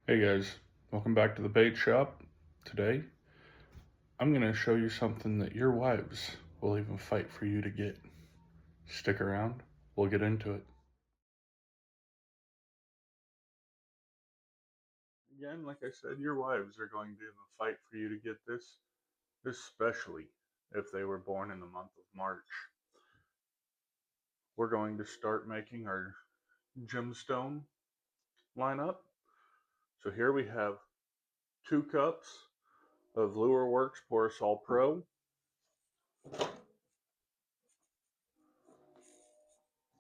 Hey guys, welcome back to the bait shop. Today, I'm going to show you something that your wives will even fight for you to get. Stick around, we'll get into it. Again, like I said, your wives are going to even fight for you to get this, especially if they were born in the month of March. We're going to start making our gemstone lineup. So here we have 2 cups of Lure Works Porosol Pro.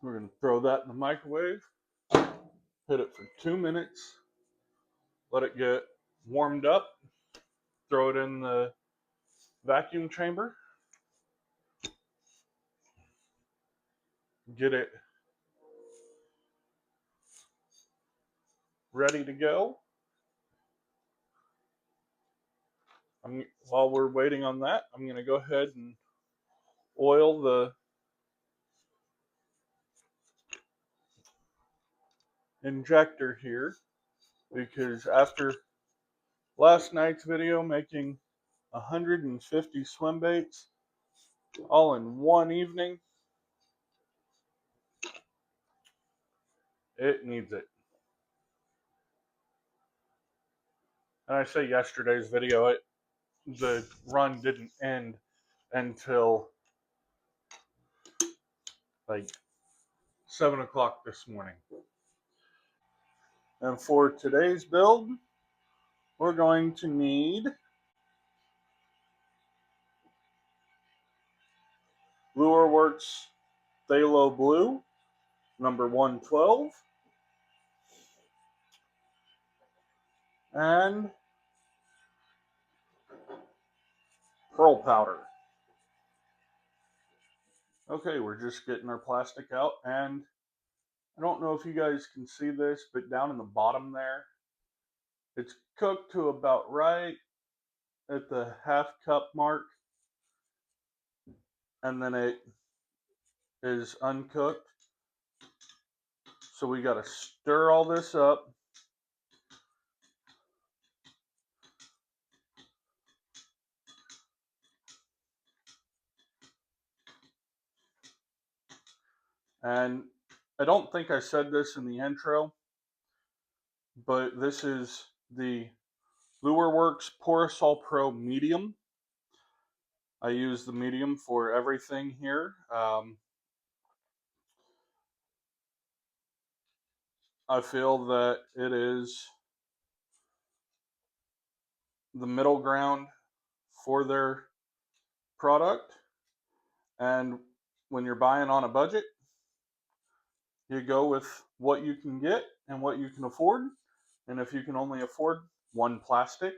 We're going to throw that in the microwave, hit it for 2 minutes, let it get warmed up, throw it in the vacuum chamber, get it ready to go. While we're waiting on that, I'm going to go ahead and oil the injector here, because after last night's video making 150 swim baits all in one evening, it needs it. And I say yesterday's video, the run didn't end until like 7 o'clock this morning. And for today's build, we're going to need Lure Works Phthalo Blue, number 112, and pearl powder. Okay, we're just getting our plastic out, and I don't know if you guys can see this, but down in the bottom there, it's cooked to about right at the half cup mark, and then it is uncooked. So we got to stir all this up. And I don't think I said this in the intro, but this is the Lure Works Porosol Pro Medium. I use the medium for everything here. I feel that it is the middle ground for their product. And when you're buying on a budget, you go with what you can get and what you can afford. And if you can only afford one plastic,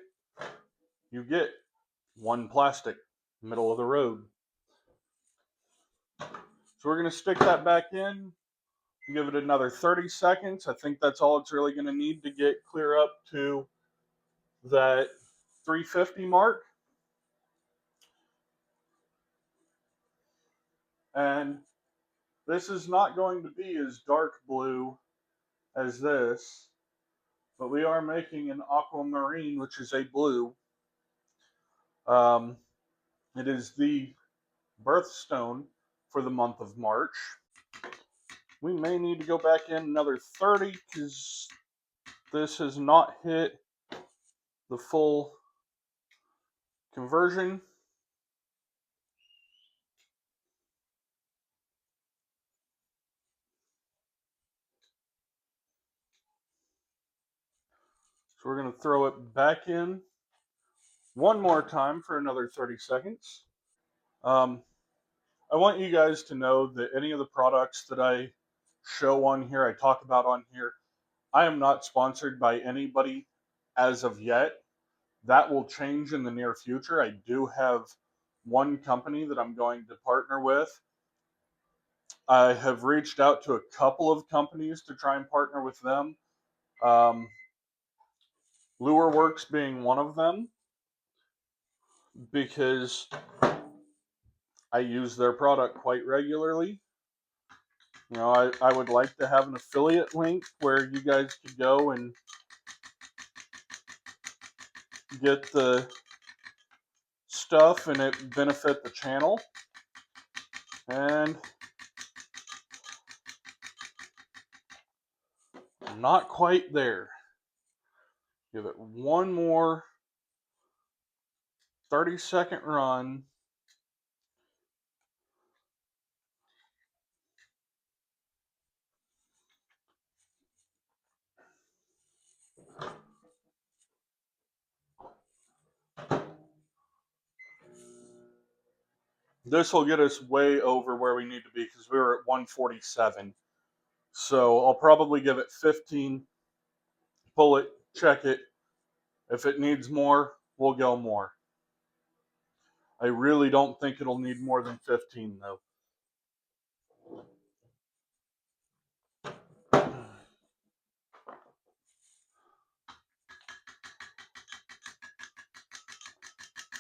you get one plastic, middle of the road. So we're going to stick that back in, give it another 30 seconds. I think that's all it's really going to need to get clear up to that 350 mark. And this is not going to be as dark blue as this, but we are making an Aquamarine, which is a blue. It is the birthstone for the month of March. We may need to go back in another 30 because this has not hit the full conversion. So we're going to throw it back in one more time for another 30 seconds. I want you guys to know that any of the products that I show on here, I talk about on here, I am not sponsored by anybody as of yet. That will change in the near future. I do have one company that I'm going to partner with. I have reached out to a couple of companies to try and partner with them. Lure Works being one of them, because I use their product quite regularly. You know, I would like to have an affiliate link where you guys could go and get the stuff and it benefit the channel. And not quite there. Give it one more 30-second run. This will get us way over where we need to be because we were at 147. So I'll probably give it 15, pull it, check it. If it needs more, we'll go more. I really don't think it'll need more than 15 though.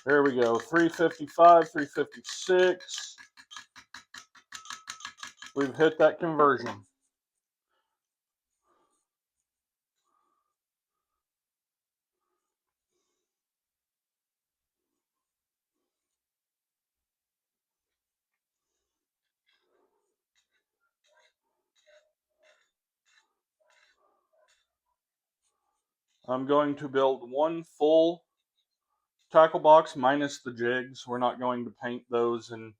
There we go, 355, 356. We've hit that conversion. I'm going to build one full tackle box minus the jigs. We're not going to paint those and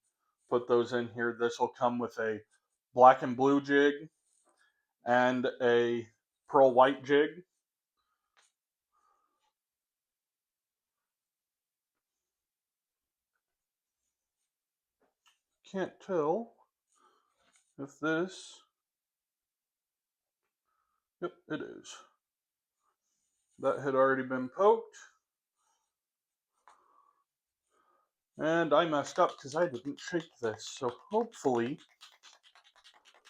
put those in here. This will come with a black and blue jig and a pearl white jig. Can't tell if this, yep, it is. That had already been poked. And I messed up because I didn't shake this. So hopefully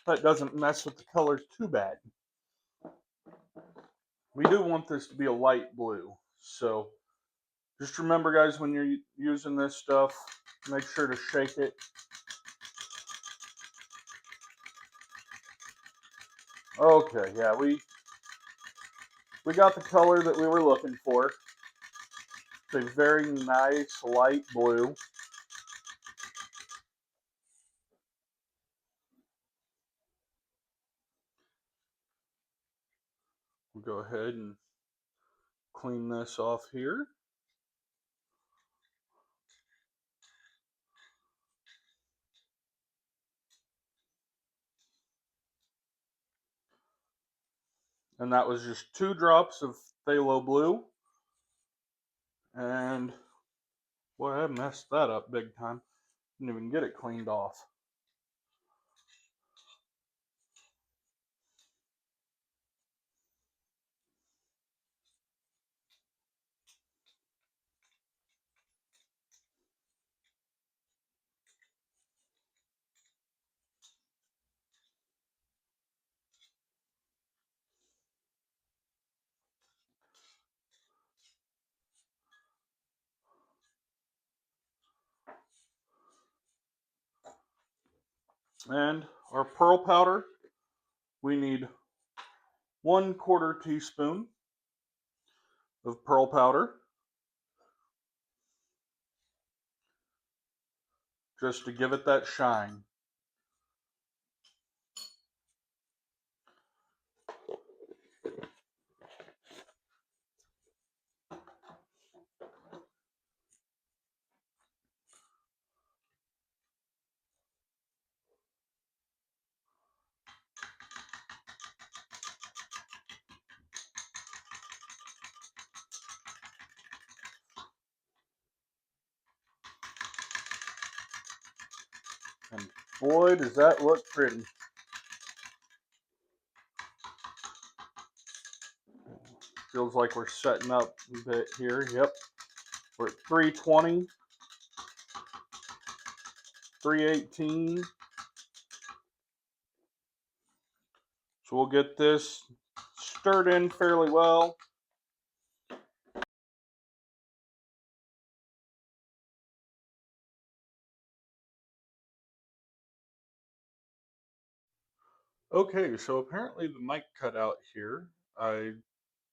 that doesn't mess with the colors too bad. We do want this to be a light blue. So just remember, guys, when you're using this stuff, make sure to shake it. Okay, yeah, we got the color that we were looking for. It's a very nice light blue. We'll go ahead and clean this off here. And that was just 2 drops of phthalo blue. And boy, I messed that up big time. Didn't even get it cleaned off. And our pearl powder, we need 1/4 teaspoon of pearl powder, just to give it that shine. And boy, does that look pretty. Feels like we're setting up a bit here. Yep. We're at 320, 318. So we'll get this stirred in fairly well. Okay, so apparently the mic cut out here. I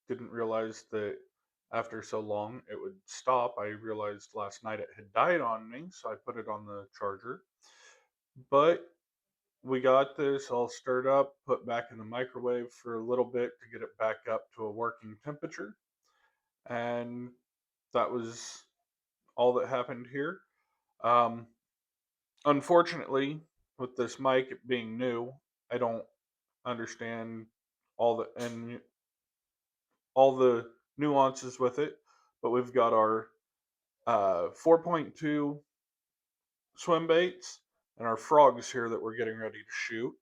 didn't realize that after so long it would stop. I realized last night it had died on me, so I put it on the charger. But we got this all stirred up, put back in the microwave for a little bit to get it back up to a working temperature, and that was all that happened here. Um, Unfortunately, with this mic being new, I don't understand all the nuances with it. But we've got our 4.2 swim baits and our frogs here that we're getting ready to shoot.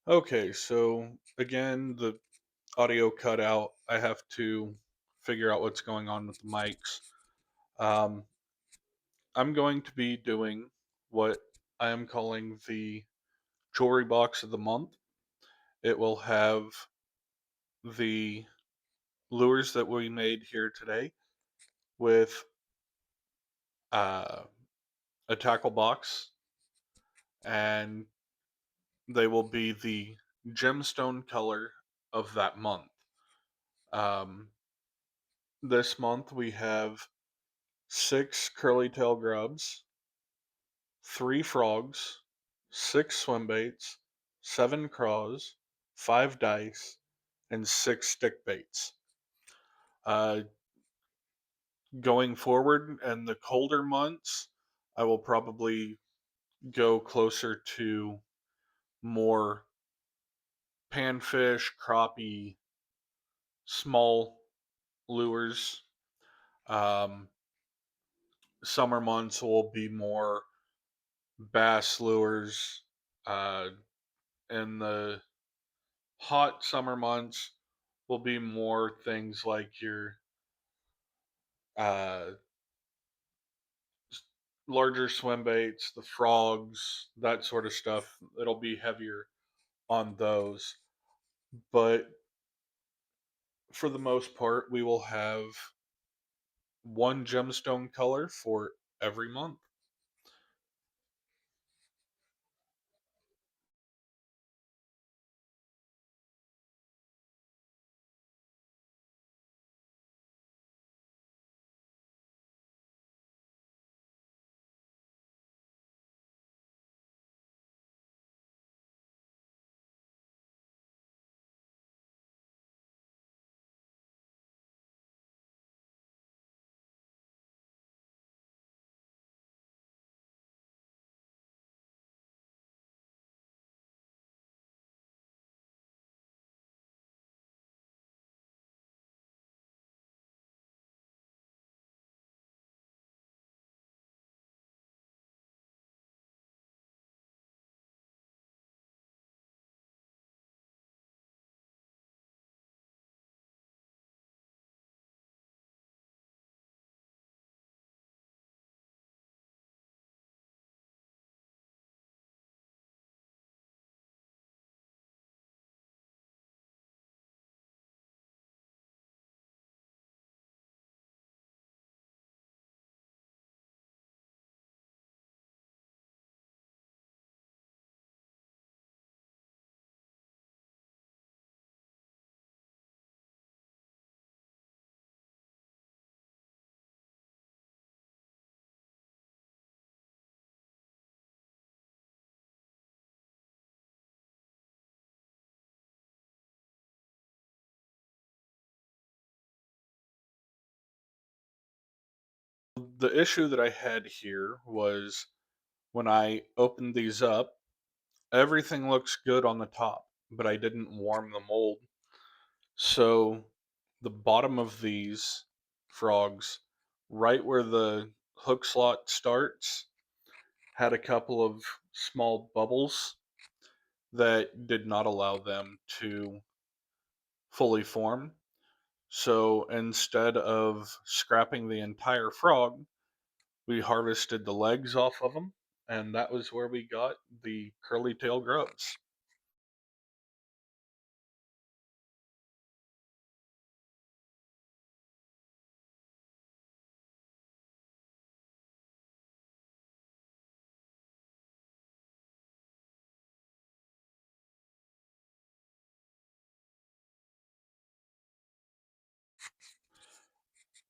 Okay, so again, the audio cut out. I have to figure out what's going on with the mics. Um, I'm going to be doing what I am calling the jewelry box of the month. It will have the lures that we made here today with uh, a tackle box, and they will be the gemstone color of that month. Um, this month we have 6 curly tail grubs, 3 frogs, 6 swim baits, 7 craws, 5 dice, and 6 stick baits. Uh, Going forward in the colder months, I will probably go closer to more panfish, crappie, small lures. Um, Summer months will be more bass lures. In the hot summer months will be more things like your uh, larger swim baits, the frogs, that sort of stuff. It'll be heavier on those. But for the most part, we will have one gemstone color for every month. the issue that I had here was when I opened these up, everything looks good on the top, but I didn't warm the mold. So the bottom of these frogs, right where the hook slot starts, had a couple of small bubbles that did not allow them to fully form. So instead of scrapping the entire frog, we harvested the legs off of them, and that was where we got the curly tail grubs.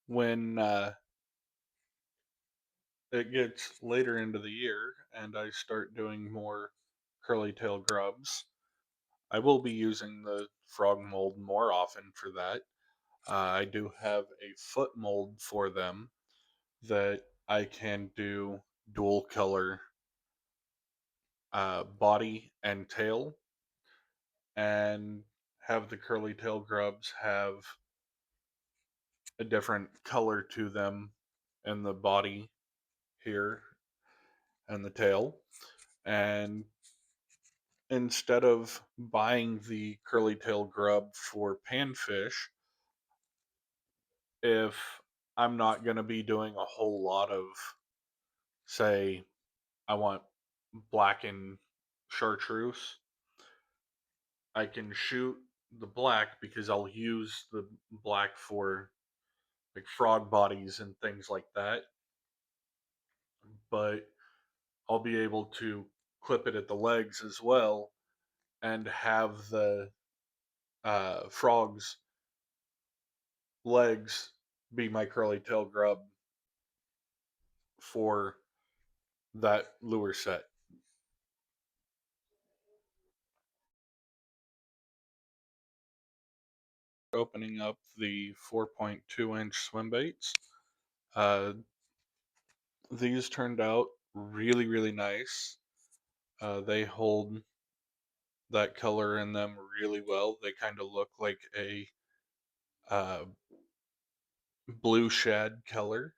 When it gets later into the year and I start doing more curly tail grubs, I will be using the frog mold more often for that. I do have a foot mold for them that I can do dual color body and tail, and have the curly tail grubs have a different color to them in the body here and the tail. And instead of buying the curly tail grub for panfish, if I'm not going to be doing a whole lot of, say, I want black and chartreuse, I can shoot the black because I'll use the black for like frog bodies and things like that. But I'll be able to clip it at the legs as well and have the frog's legs be my curly tail grub for that lure set. Opening up the 4.2-inch swim baits. Uh, these turned out really, really nice. They hold that color in them really well. They kind of look like a uh, blue shad color.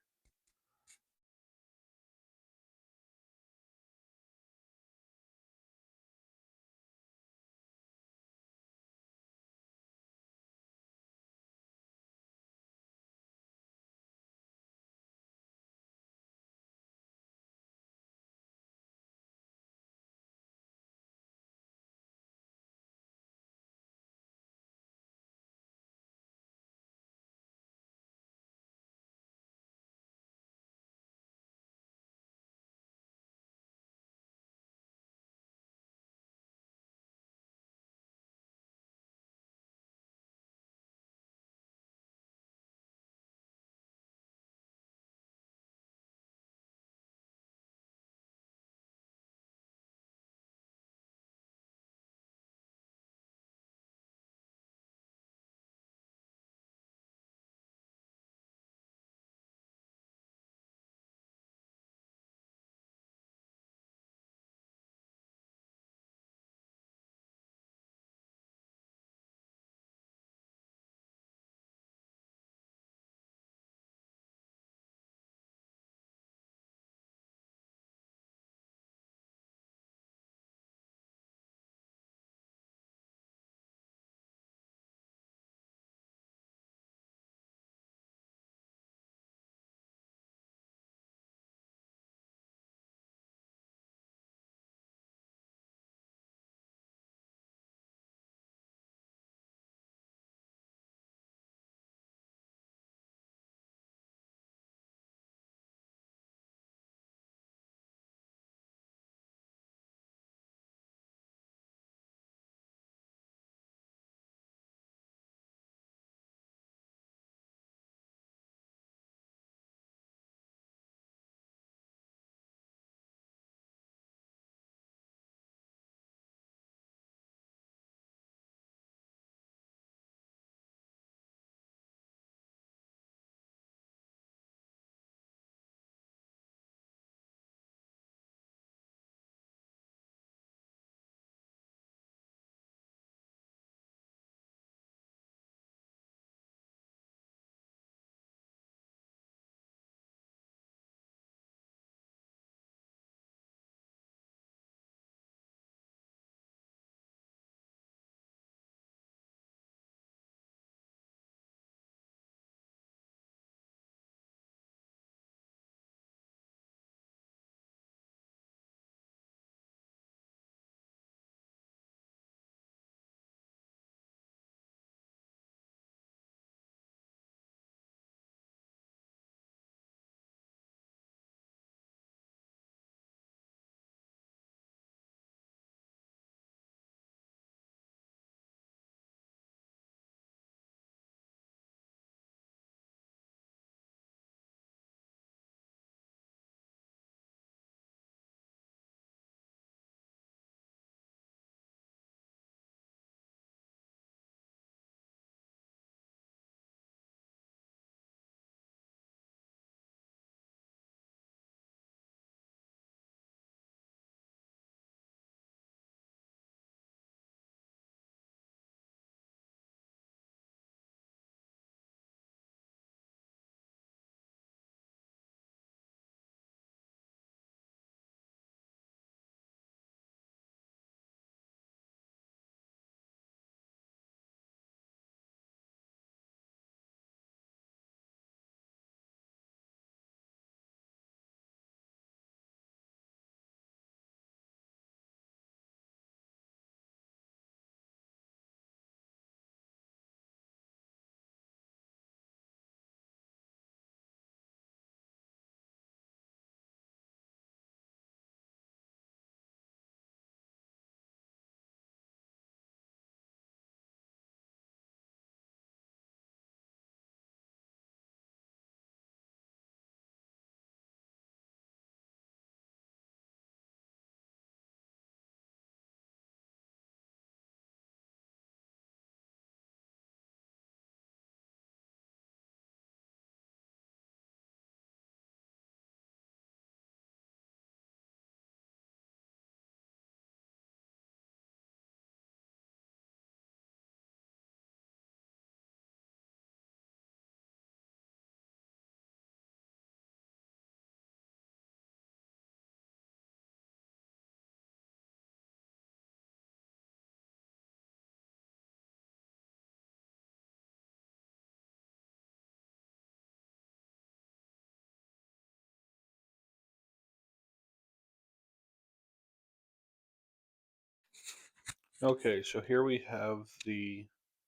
Okay, so here we have the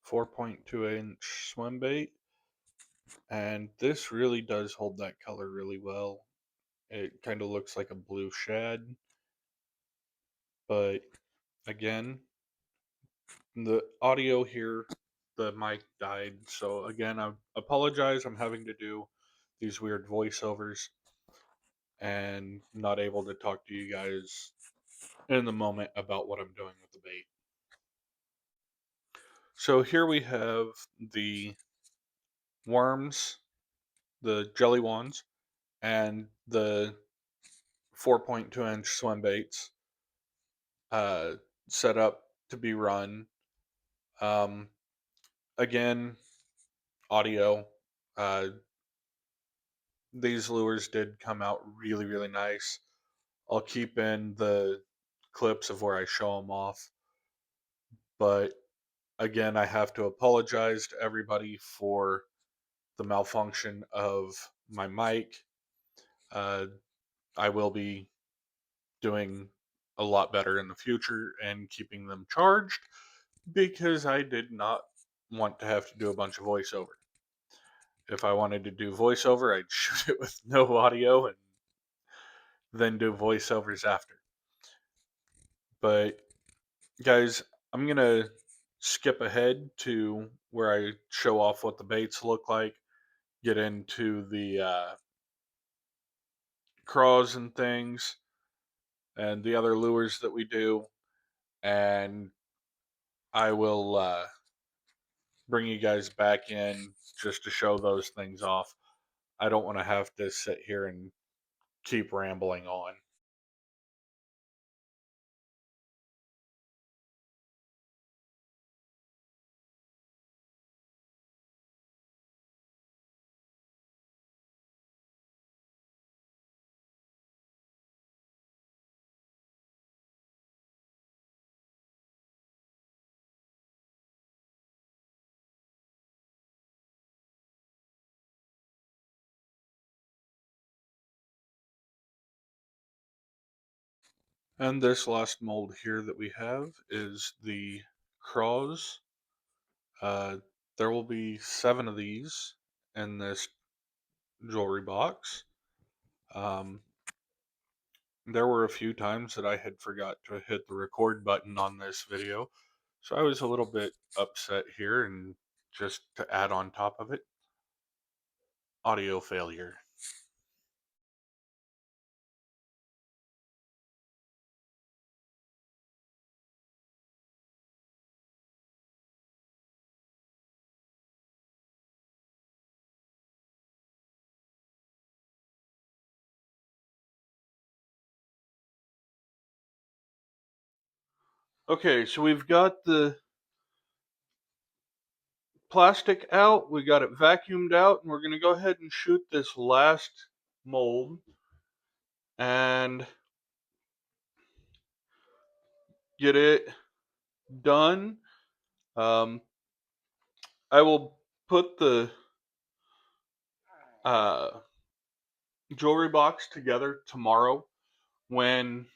4.2-inch swim bait, and this really does hold that color really well. It kind of looks like a blue shad, but again, the audio here, the mic died. So again, I apologize. I'm having to do these weird voiceovers and not able to talk to you guys in the moment about what I'm doing with the bait. So here we have the worms, the jelly wands, and the 4.2-inch swim baits uh, set up to be run. Um, Again, audio. Uh, these lures did come out really, really nice. I'll keep in the clips of where I show them off. But again, I have to apologize to everybody for the malfunction of my mic. Uh, I will be doing a lot better in the future and keeping them charged because I did not want to have to do a bunch of voiceover. If I wanted to do voiceover, I'd shoot it with no audio and then do voiceovers after. But guys, I'm going to skip ahead to where I show off what the baits look like, get into the craws and things, and the other lures that we do, and I will bring you guys back in just to show those things off. I don't want to have to sit here and keep rambling on. And this last mold here that we have is the craws. Uh, there will be 7 of these in this jewelry box. Um, there were a few times that I had forgot to hit the record button on this video, so I was a little bit upset here, and just to add on top of it, audio failure. Okay, so we've got the plastic out, we got it vacuumed out, and we're going to go ahead and shoot this last mold and get it done. Um, I will put the uh, jewelry box together tomorrow when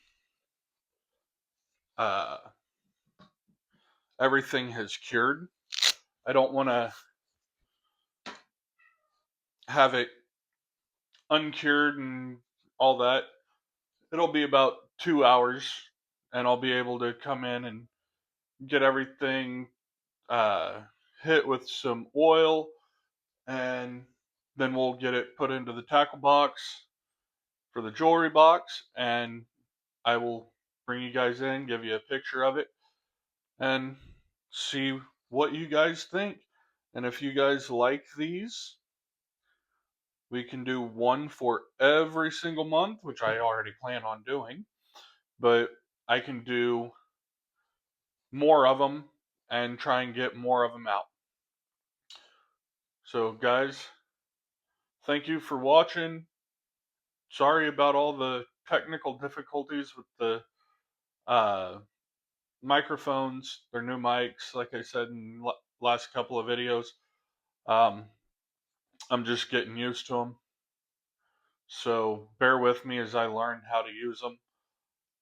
uh, everything has cured. I don't want to have it uncured and all that. It'll be about 2 hours, and I'll be able to come in and get everything uh, hit with some oil, and then we'll get it put into the tackle box for the jewelry box, and I will bring you guys in, give you a picture of it, and see what you guys think. And if you guys like these, we can do one for every single month, which I already plan on doing, but I can do more of them and try and get more of them out. So, guys, thank you for watching. Sorry about all the technical difficulties with the uh, microphones. They're new mics, like I said in last couple of videos. Um, I'm just getting used to them. So bear with me as I learn how to use them.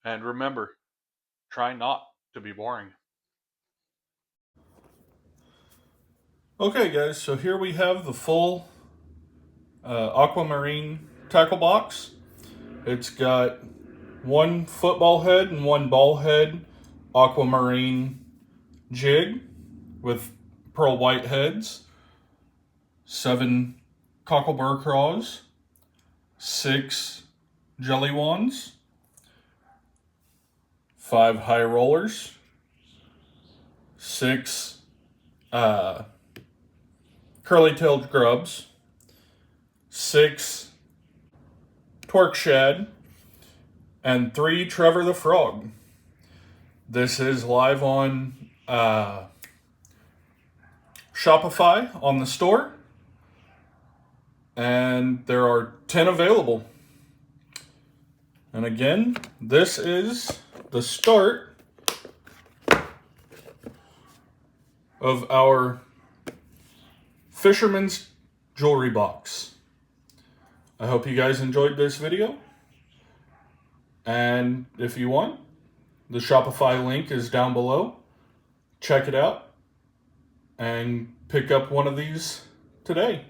And remember, try not to be boring. Okay guys, so here we have the full Aquamarine tackle box. It's got one football head and one ball head Aquamarine jig with pearl white heads, 7 cockleburr craws, 6 jelly wands, 5 high rollers, 6 curly-tailed grubs, 6 torque shad, and 3 Trevor the Frog. This is live on Shopify on the store, and there are 10 available. And again, this is the start of our Fisherman's jewelry box. I hope you guys enjoyed this video, and if you want, the Shopify link is down below. Check it out and pick up one of these today.